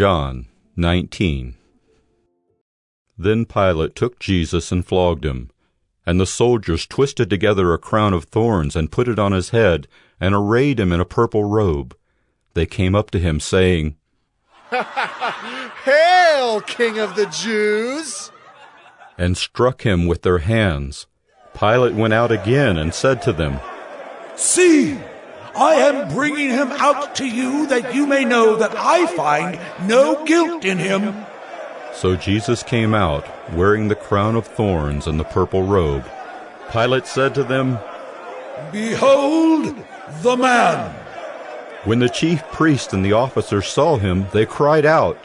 John 19. Then Pilate took Jesus and flogged him. And the soldiers twisted together a crown of thorns and put it on his head, and arrayed him in a purple robe. They came up to him, saying, "Hail, King of the Jews!" and struck him with their hands. Pilate went out again and said to them, "See, I am bringing him out to you, that you may know that I find no guilt in him." So Jesus came out, wearing the crown of thorns and the purple robe. Pilate said to them, "Behold the man!" When the chief priest and the officers saw him, they cried out,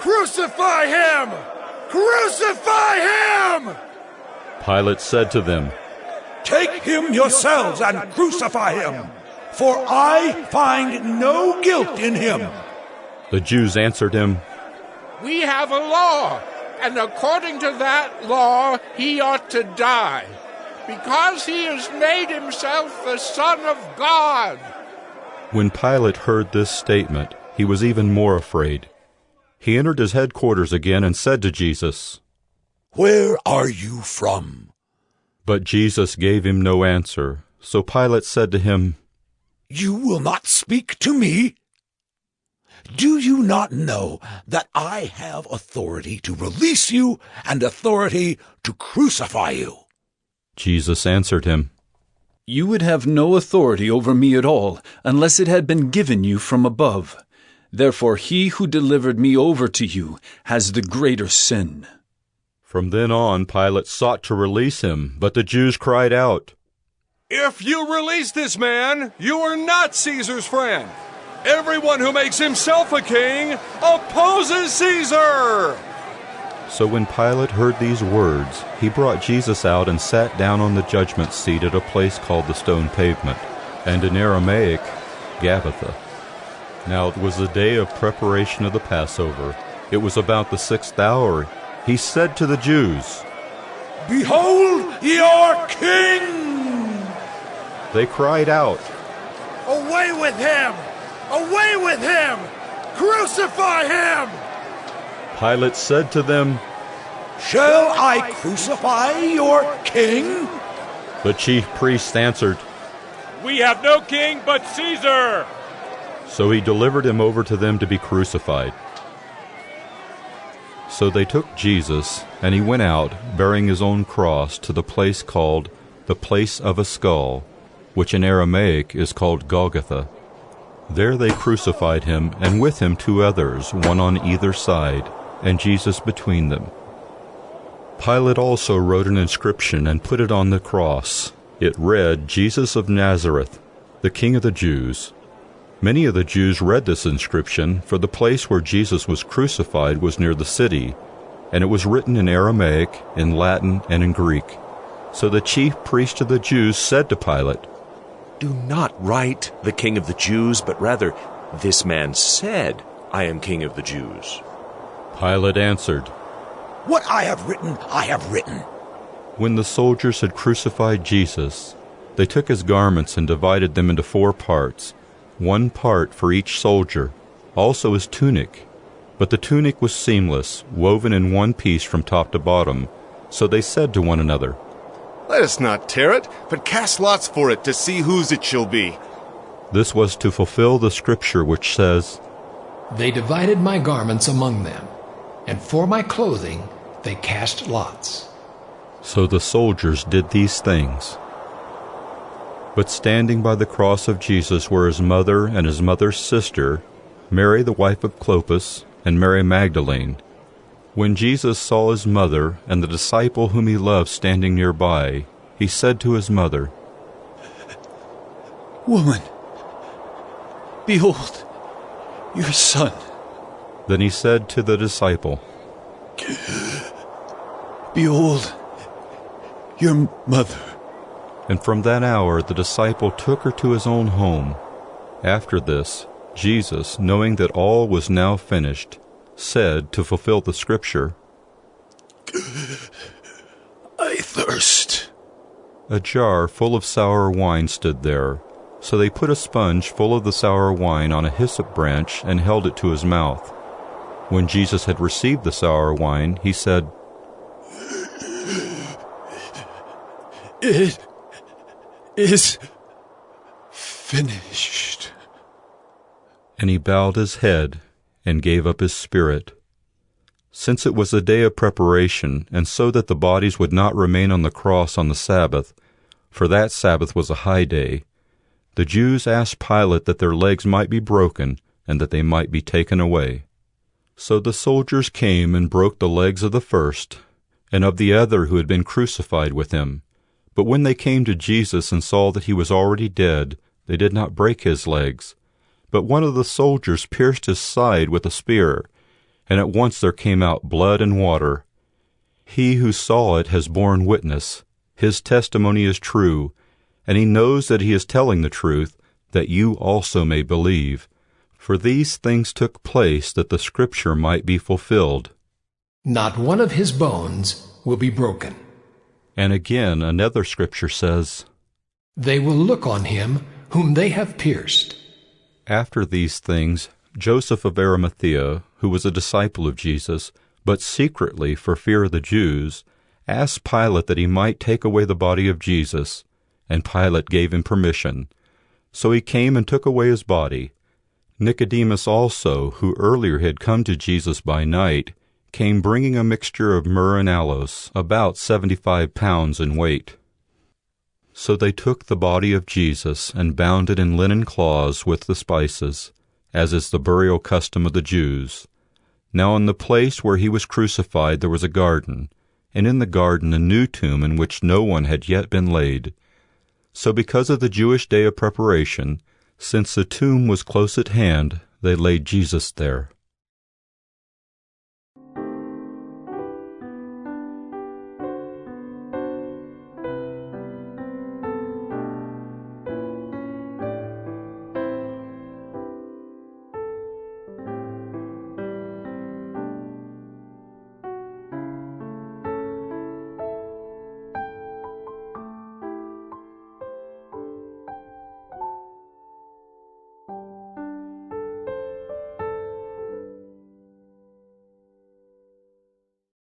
"Crucify him! Crucify him!" Pilate said to them, "Take him yourselves and crucify him, for I find no guilt in him." The Jews answered him, "We have a law, and according to that law he ought to die, because he has made himself the Son of God." When Pilate heard this statement, he was even more afraid. He entered his headquarters again and said to Jesus, "Where are you from?" But Jesus gave him no answer. So Pilate said to him, "You will not speak to me? Do you not know that I have authority to release you and authority to crucify you?" Jesus answered him, "You would have no authority over me at all, unless it had been given you from above. Therefore he who delivered me over to you has the greater sin." From then on, Pilate sought to release him, but the Jews cried out, "If you release this man, you are not Caesar's friend. Everyone who makes himself a king opposes Caesar!" So when Pilate heard these words, he brought Jesus out and sat down on the judgment seat at a place called the Stone Pavement, and in Aramaic, Gabbatha. Now it was the day of preparation of the Passover. It was about the 6th hour. He said to the Jews, "Behold your king!" They cried out, "Away with him! Away with him! Crucify him!" Pilate said to them, "Shall I crucify your king?" The chief priests answered, "We have no king but Caesar!" So he delivered him over to them to be crucified. So they took Jesus, and he went out, bearing his own cross, to the place called the Place of a Skull, which in Aramaic is called Golgotha. There they crucified him, and with him 2 others, one on either side, and Jesus between them. Pilate also wrote an inscription and put it on the cross. It read, "Jesus of Nazareth, the King of the Jews." Many of the Jews read this inscription, for the place where Jesus was crucified was near the city, and it was written in Aramaic, in Latin, and in Greek. So the chief priest of the Jews said to Pilate, "Do not write the King of the Jews, but rather, this man said, 'I am King of the Jews.'" Pilate answered, "What I have written, I have written." When the soldiers had crucified Jesus, they took his garments and divided them into 4 parts, 1 part for each soldier, also his tunic. But the tunic was seamless, woven in 1 piece from top to bottom. So they said to one another, "Let us not tear it, but cast lots for it to see whose it shall be." This was to fulfill the scripture which says, "They divided my garments among them, and for my clothing they cast lots." So the soldiers did these things. But standing by the cross of Jesus were his mother and his mother's sister, Mary the wife of Clopas, and Mary Magdalene. When Jesus saw his mother and the disciple whom he loved standing nearby, he said to his mother, "Woman, behold, your son." Then he said to the disciple, "Behold, your mother." And from that hour the disciple took her to his own home. After this, Jesus, knowing that all was now finished, said, to fulfill the scripture, "I thirst." A jar full of sour wine stood there. So they put a sponge full of the sour wine on a hyssop branch and held it to his mouth. When Jesus had received the sour wine, he said, "It is finished." And he bowed his head and gave up his spirit. Since it was a day of preparation, and so that the bodies would not remain on the cross on the Sabbath, for that Sabbath was a high day, the Jews asked Pilate that their legs might be broken and that they might be taken away. So the soldiers came and broke the legs of the first and of the other who had been crucified with him. But when they came to Jesus and saw that he was already dead, they did not break his legs. But one of the soldiers pierced his side with a spear, and at once there came out blood and water. He who saw it has borne witness. His testimony is true, and he knows that he is telling the truth, that you also may believe. For these things took place that the Scripture might be fulfilled. Not one of his bones will be broken. And again another Scripture says, They will look on him whom they have pierced. After these things, Joseph of Arimathea, who was a disciple of Jesus, but secretly for fear of the Jews, asked Pilate that he might take away the body of Jesus, and Pilate gave him permission. So he came and took away his body. Nicodemus also, who earlier had come to Jesus by night, came bringing a mixture of myrrh and aloes, about 75 pounds in weight. So they took the body of Jesus and bound it in linen cloths with the spices, as is the burial custom of the Jews. Now in the place where he was crucified there was a garden, and in the garden a new tomb in which no one had yet been laid. So because of the Jewish day of preparation, since the tomb was close at hand, they laid Jesus there.